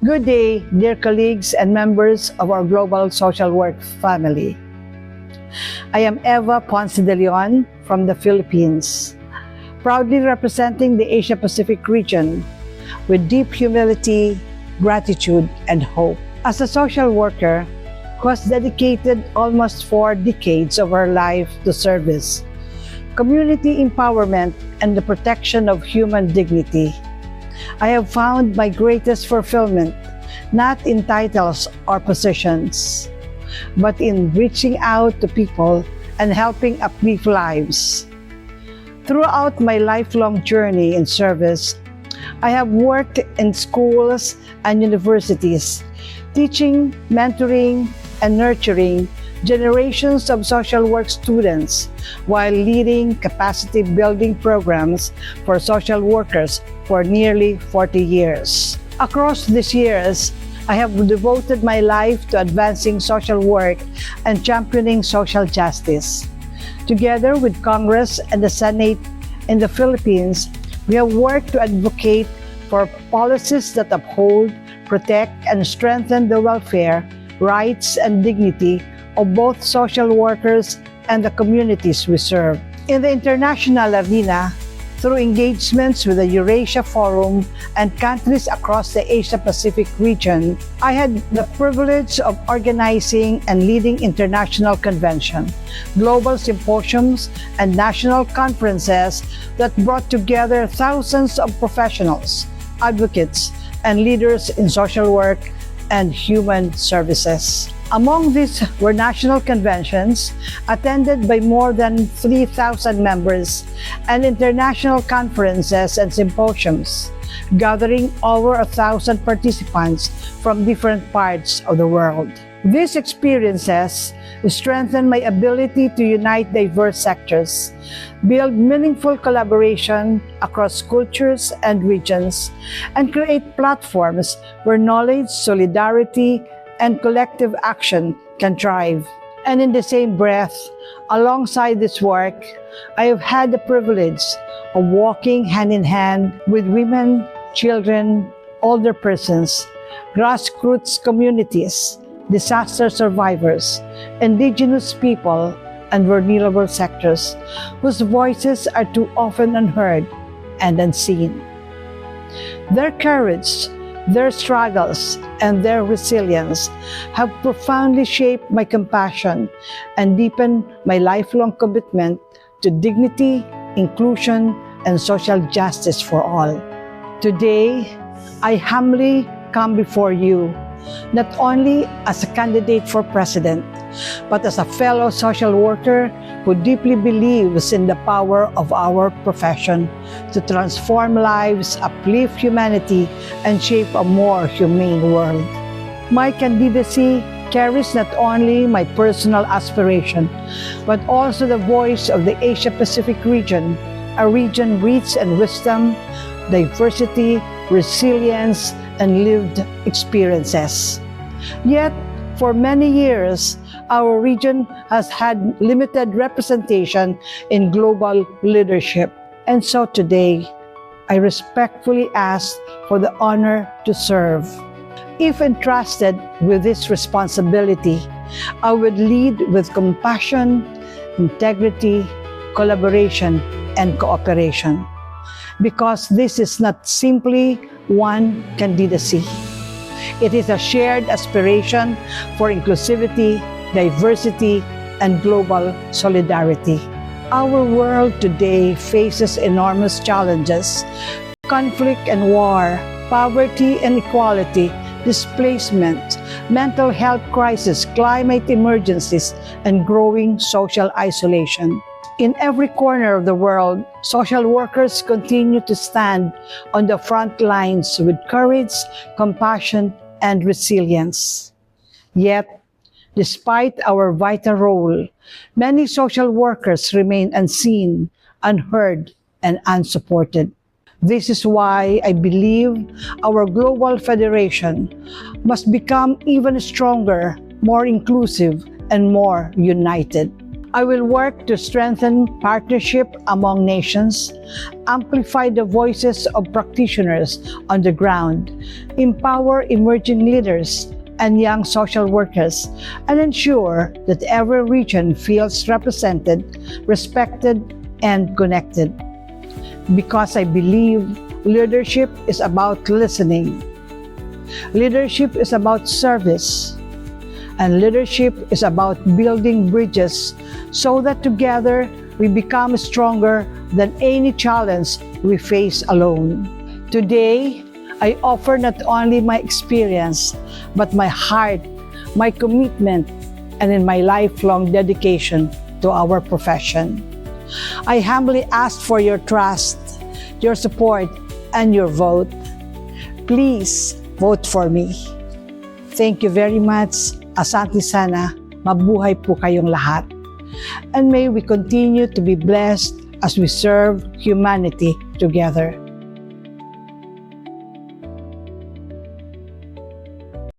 Good day, dear colleagues and members of our global social work family. I am Eva Ponce de Leon from the Philippines, proudly representing the Asia-Pacific region with deep humility, gratitude, and hope. As a social worker who has dedicated almost 4 decades of her life to service, community empowerment, and the protection of human dignity, I have found my greatest fulfillment not in titles or positions, but in reaching out to people and helping uplift lives. Throughout my lifelong journey in service, I have worked in schools and universities, teaching, mentoring, and nurturing generations of social work students while leading capacity building programs for social workers for nearly 40 years. Across these years, I have devoted my life to advancing social work and championing social justice. Together with Congress and the Senate in the Philippines, we have worked to advocate for policies that uphold, protect, and strengthen the welfare, rights, and dignity of both social workers and the communities we serve. In the international arena, through engagements with the Eurasia Forum and countries across the Asia-Pacific region, I had the privilege of organizing and leading international conventions, global symposiums, and national conferences that brought together thousands of professionals, advocates, and leaders in social work and human services. Among these were national conventions attended by more than 3,000 members and international conferences and symposiums, gathering over 1,000 participants from different parts of the world. These experiences strengthened my ability to unite diverse sectors, build meaningful collaboration across cultures and regions, and create platforms where knowledge, solidarity, and collective action can thrive. And in the same breath, alongside this work, I have had the privilege of walking hand in hand with women, children, older persons, grassroots communities, disaster survivors, indigenous people, and vulnerable sectors whose voices are too often unheard and unseen. Their courage, their struggles, and their resilience have profoundly shaped my compassion and deepened my lifelong commitment to dignity, inclusion, and social justice for all. Today, I humbly come before you, not only as a candidate for president, but as a fellow social worker who deeply believes in the power of our profession to transform lives, uplift humanity, and shape a more humane world. My candidacy carries not only my personal aspiration, but also the voice of the Asia-Pacific region, a region rich in wisdom, diversity, resilience, and lived experiences. Yet, for many years, our region has had limited representation in global leadership. And so today, I respectfully ask for the honor to serve. If entrusted with this responsibility, I would lead with compassion, integrity, collaboration, and cooperation. Because this is not simply one candidacy. It is a shared aspiration for inclusivity, diversity, and global solidarity. Our world today faces enormous challenges: conflict and war, poverty and inequality, displacement, mental health crisis, climate emergencies, and growing social isolation. In every corner of the world, social workers continue to stand on the front lines with courage, compassion, and resilience. Yet, despite our vital role, many social workers remain unseen, unheard, and unsupported. This is why I believe our global federation must become even stronger, more inclusive, and more united. I will work to strengthen partnership among nations, amplify the voices of practitioners on the ground, empower emerging leaders and young social workers, and ensure that every region feels represented, respected, and connected. Because I believe leadership is about listening. Leadership is about service. And leadership is about building bridges so that together we become stronger than any challenge we face alone. Today, I offer not only my experience, but my heart, my commitment, and in my lifelong dedication to our profession. I humbly ask for your trust, your support, and your vote. Please vote for me. Thank you very much. Asante sana, mabuhay po kayong lahat. And may we continue to be blessed as we serve humanity together.